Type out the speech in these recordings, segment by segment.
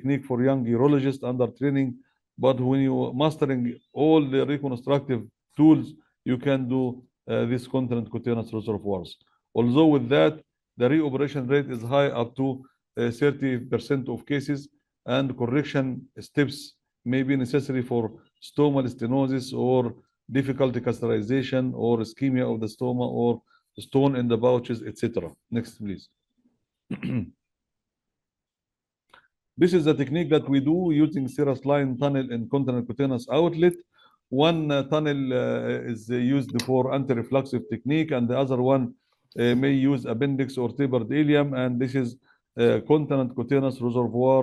technique for young urologists under training, but when you mastering all the reconstructive tools, you can do this continent cutaneous reservoirs. Although with that, the reoperation rate is high, up to 30% of cases, and correction steps may be necessary for stomal stenosis or difficult catheterization or ischemia of the stoma or stone in the pouches, etc. Next, please. This is a technique that we do using serous line tunnel and continent cutaneous outlet. One tunnel is used for anti-refluxive technique, and the other one may use appendix or tapered ileum, and this is continent cutaneous reservoir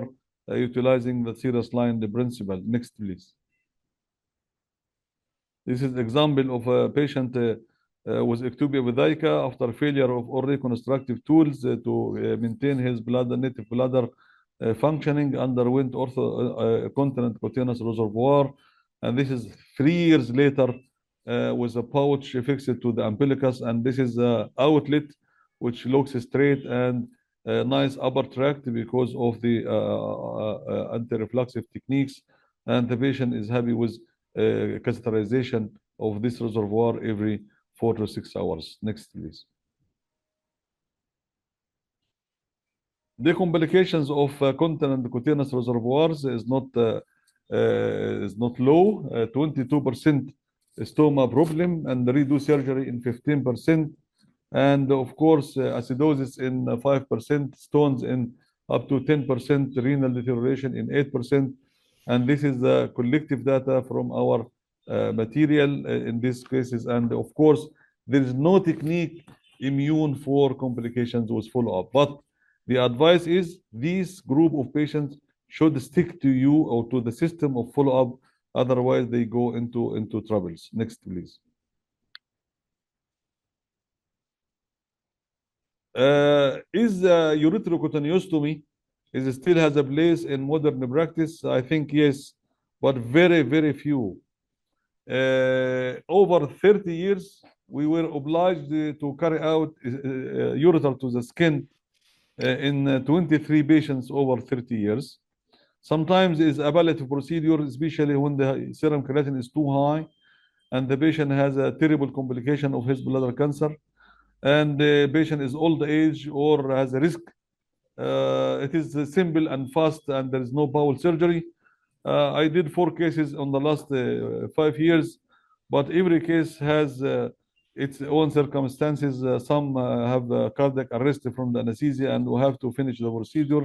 utilizing the serous line principle. Next, please. This is example of a patient with ectopia vidaica after failure of all reconstructive tools to maintain his bladder, native bladder functioning, underwent continent cutaneous reservoir, and this is 3 years later with a pouch fixed to the umbilicus, and this is the outlet which looks straight and nice upper tract because of the anti-refluxive techniques, and the patient is happy with catheterization of this reservoir every 4 to 6 hours. Next, please. The complications of continent cutaneous reservoirs is not low. 22% stoma problem and redo surgery in 15%, and of course acidosis in 5%, stones in up to 10%, renal deterioration in 8%, and this is the collective data from our material in these cases. And of course there is no technique immune for complications with follow-up, but the advice is this group of patients should stick to you or to the system of follow-up, otherwise they go into troubles. Next, please. Is ureterocutaneostomy still has a place in modern practice? I think yes, but very, very few. Over 30 years, we were obliged to carry out ureter to the skin in 23 patients over 30 years. Sometimes it's a palliative procedure, especially when the serum creatinine is too high and the patient has a terrible complication of his bladder cancer, and the patient is old age or has a risk. It is simple and fast, and there is no bowel surgery. I did 4 cases on the last 5 years, but every case has its own circumstances. Some have cardiac arrest from the anesthesia and we have to finish the procedure,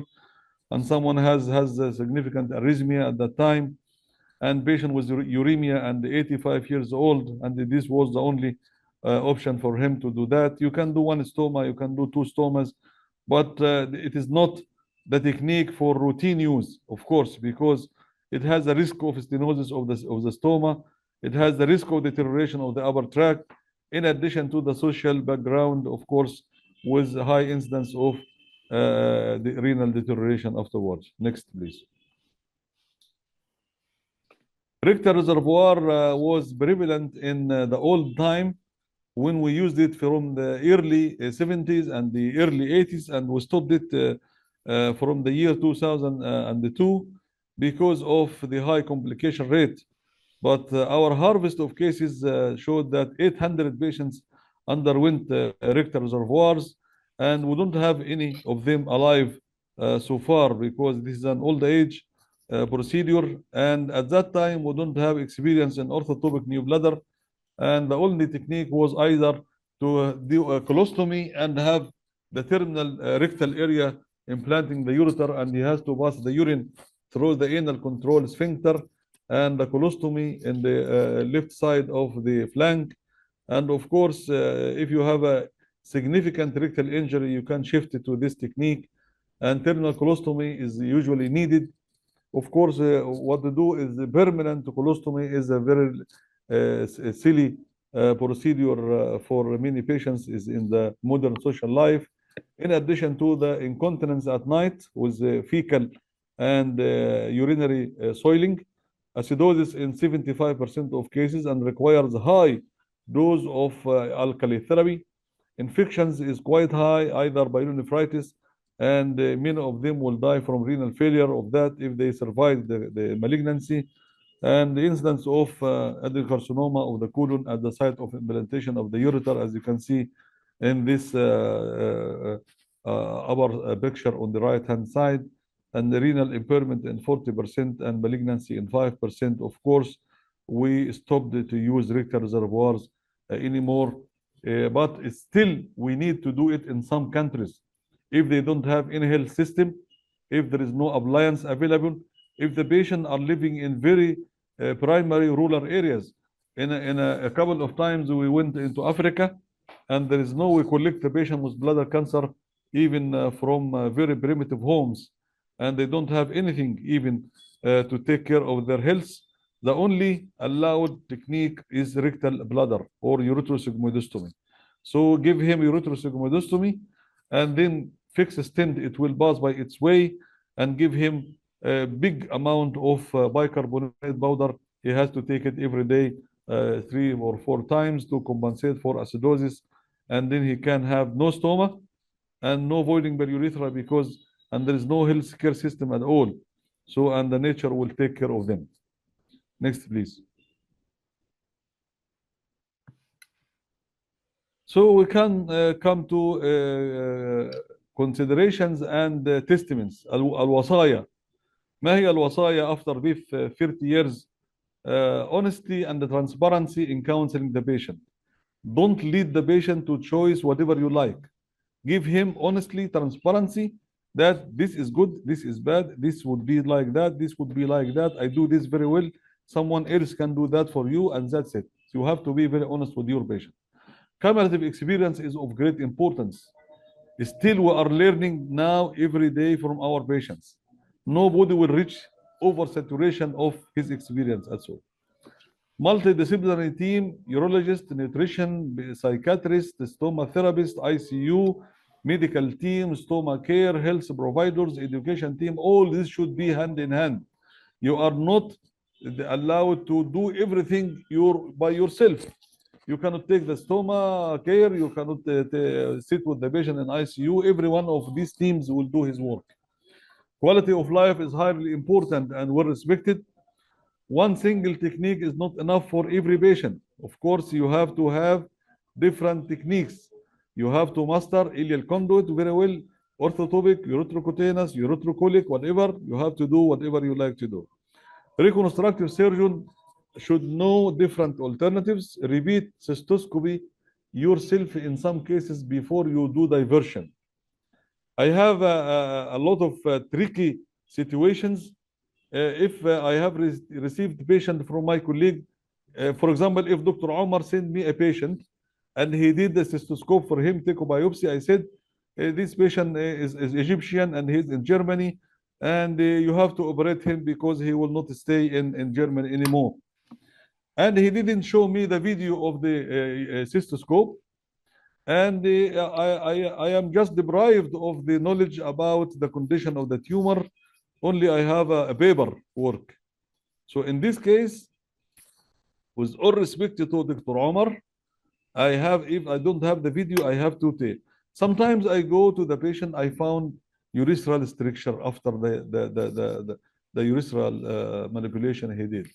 and someone has a significant arrhythmia at that time, and patient with uremia and 85 years old, and this was the only option for him to do that. You can do 1 stoma, you can do 2 stomas, but it is not the technique for routine use, of course, because it has a risk of stenosis of the stoma. It has the risk of deterioration of the upper tract, in addition to the social background, of course, with high incidence of the renal deterioration afterwards. Next, please. Rectal reservoir was prevalent in the old time when we used it from the early 70s and the early 80s, and we stopped it from the year 2002 because of the high complication rate. But our harvest of cases showed that 800 patients underwent rectal reservoirs, and we don't have any of them alive so far because this is an old age procedure, and at that time we don't have experience in orthotopic new bladder, and the only technique was either to do a colostomy and have the terminal rectal area implanting the ureter, and he has to pass the urine through the anal control sphincter, and the colostomy in the left side of the flank. And of course, if you have a significant rectal injury, you can shift it to this technique, and terminal colostomy is usually needed. Of course, what to do is the permanent colostomy is a very silly procedure for many patients is in the modern social life. In addition to the incontinence at night with fecal and urinary soiling, acidosis in 75% of cases and requires high dose of alkali therapy. Infections is quite high, either by pyelonephritis, and many of them will die from renal failure of that if they survive the malignancy. And the incidence of adenocarcinoma of the colon at the site of implantation of the ureter, as you can see in this upper picture on the right hand side, and the renal impairment in 40% and malignancy in 5%. Of course, we stopped to use rectal reservoirs anymore, but still we need to do it in some countries. If they don't have any health system, if there is no appliance available, if the patient are living in very primary rural areas. In a couple of times we went into Africa, and there is no way collect the patient with bladder cancer even from very primitive homes, and they don't have anything even to take care of their health. The only allowed technique is rectal bladder or ureterosigmoidostomy. So give him ureterosigmoidostomy and then fix a stent, it will pass by its way, and give him a big amount of bicarbonate powder. He has to take it every day, 3 or 4 times to compensate for acidosis, and then he can have no stoma and no voiding per urethra, because and there is no health care system at all. So, and the nature will take care of them. Next, please. So we can come to considerations and testaments. الوصايا. ما هي الوصايا after this 30 years? Honesty and transparency in counseling the patient. Don't lead the patient to choose whatever you like. Give him honestly transparency that this is good, this is bad, this would be like that, this would be like that. I do this very well. Someone else can do that for you, and that's it. So you have to be very honest with your patient. Cumulative experience is of great importance. Still, we are learning now every day from our patients. Nobody will reach oversaturation of his experience at all. Multidisciplinary team, urologist, nutrition, psychiatrist, stoma therapist, ICU, medical team, stoma care, health providers, education team, all this should be hand in hand. You are not allowed to do everything by yourself. You cannot take the stoma care, you cannot sit with the patient in ICU. Every one of these teams will do his work. Quality of life is highly important and well respected. One single technique is not enough for every patient. Of course, you have to have different techniques. You have to master ileal conduit very well, orthotopic, ureterocutaneous, ureterocolic, whatever. You have to do whatever you like to do. Reconstructive surgeon should know different alternatives. Repeat cystoscopy yourself in some cases before you do diversion. I have a lot of tricky situations. If I have received patient from my colleague, for example, if Dr. Omar sent me a patient and he did the cystoscope for him, take a biopsy, I said, this patient is Egyptian and he's in Germany, and you have to operate him because he will not stay in Germany anymore. And he didn't show me the video of the cystoscope, and I am just deprived of the knowledge about the condition of the tumor. Only I have a paper work. So in this case, with all respect to Dr. Omar, if I don't have the video, I have to take. Sometimes I go to the patient, I found urethral stricture after the urethral manipulation he did.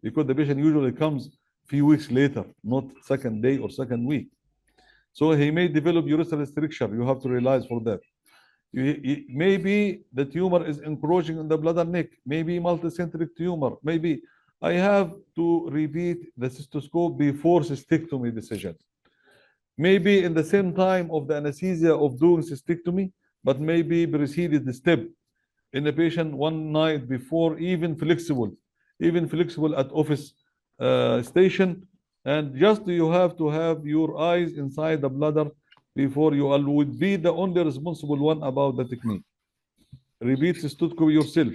Because the patient usually comes few weeks later, not second day or second week. So he may develop urethral stricture. You have to realize for that. Maybe the tumor is encroaching in the bladder neck. Maybe multicentric tumor. Maybe I have to repeat the cystoscope before cystectomy decision. Maybe in the same time of the anesthesia of doing cystectomy, but maybe preceded the step in the patient one night before, even flexible at office station. And just you have to have your eyes inside the bladder before you would be the only responsible one about the technique. Repeat cystoscopy yourself.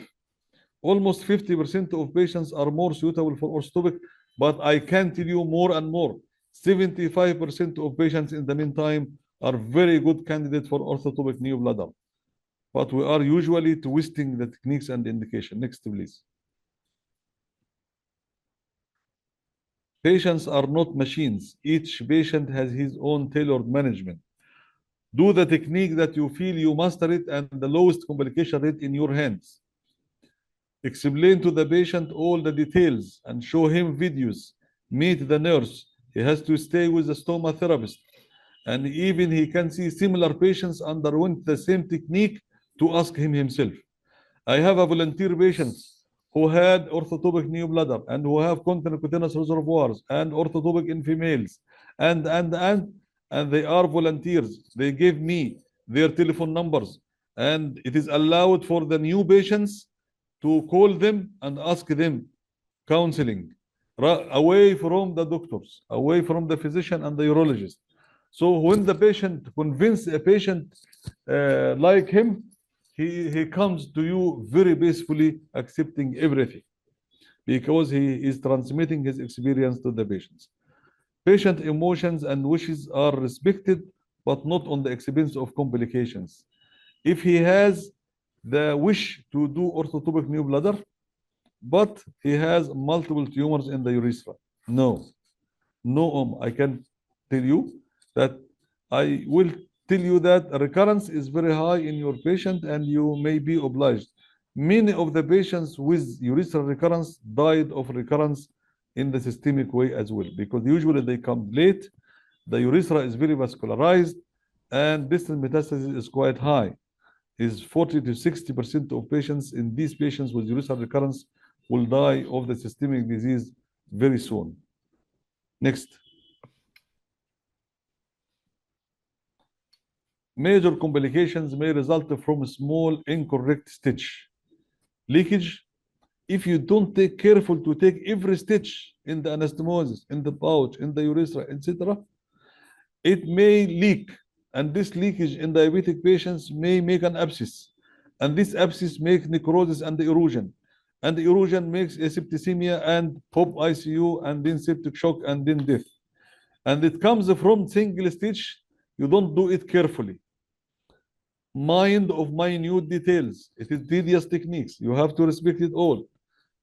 Almost 50% of patients are more suitable for orthotopic, but I can tell you more and more. 75% of patients in the meantime are very good candidates for orthotopic new bladder. But we are usually twisting the techniques and indication. Next, please. Patients are not machines. Each patient has his own tailored management. Do the technique that you feel you master it and the lowest complication rate in your hands. Explain to the patient all the details and show him videos. Meet the nurse. He has to stay with the stoma therapist. And even he can see similar patients underwent the same technique to ask him himself. I have a volunteer patients who had orthotopic new bladder and who have continent cutaneous reservoirs and orthotopic in females and they are volunteers. They gave me their telephone numbers and it is allowed for the new patients to call them and ask them counseling away from the doctors, away from the physician and the urologist. So when the patient convince a patient like him, he comes to you very peacefully, accepting everything because he is transmitting his experience to the patients. Patient emotions and wishes are respected, but not on the expense of complications. If he has the wish to do orthotopic new bladder, but he has multiple tumors in the urethra, no, I can tell you that I will tell you that recurrence is very high in your patient and you may be obliged. Many of the patients with urethral recurrence died of recurrence in the systemic way as well, because usually they come late, the urethra is very vascularized, and distant metastasis is quite high. Is 40 to 60% of patients in these patients with urethral recurrence will die of the systemic disease very soon. Next. Major complications may result from small incorrect stitch. Leakage, if you don't take careful to take every stitch in the anastomosis, in the pouch, in the urethra, etc., it may leak. And this leakage in diabetic patients may make an abscess. And this abscess makes necrosis and erosion. And the erosion makes asepticemia and pop ICU and then septic shock and then death. And it comes from single stitch. You don't do it carefully. Mind of minute details. It is tedious techniques. You have to respect it all.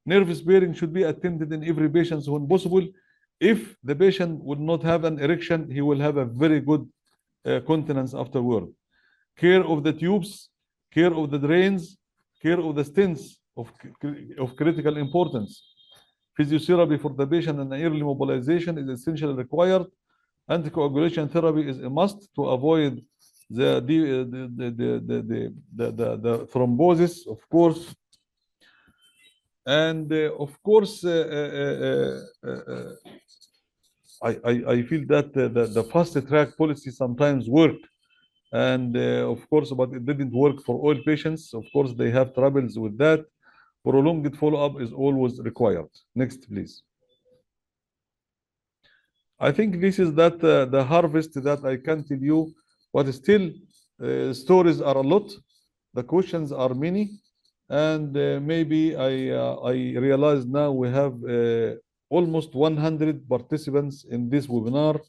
Nerve sparing should be attempted in every patient when possible. If the patient would not have an erection, he will have a very good continence afterward. Care of the tubes, care of the drains, care of the stents of critical importance. Physiotherapy for the patient and early mobilization is essentially required. Anticoagulation therapy is a must to avoid the thrombosis, of course. And of course, I feel that the fast track policy sometimes worked, and of course, but it didn't work for all patients. Of course, they have troubles with that. Prolonged follow-up is always required. Next, please. I think this is that the harvest that I can tell you, but still stories are a lot, the questions are many, and maybe I realize now we have almost 100 participants in this webinar,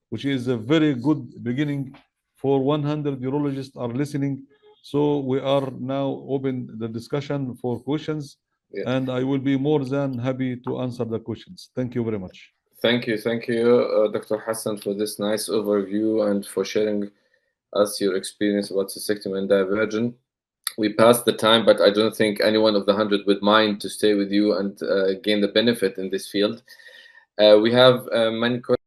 which is a very good beginning for 100 urologists are listening. So we are now open the discussion for questions, and I will be more than happy to answer the questions. Thank you very much. Thank you, Dr. Hassan, for this nice overview and for sharing us your experience about cystectomy and diversion. We passed the time, but I don't think anyone of the 100 would mind to stay with you and gain the benefit in this field. We have many questions.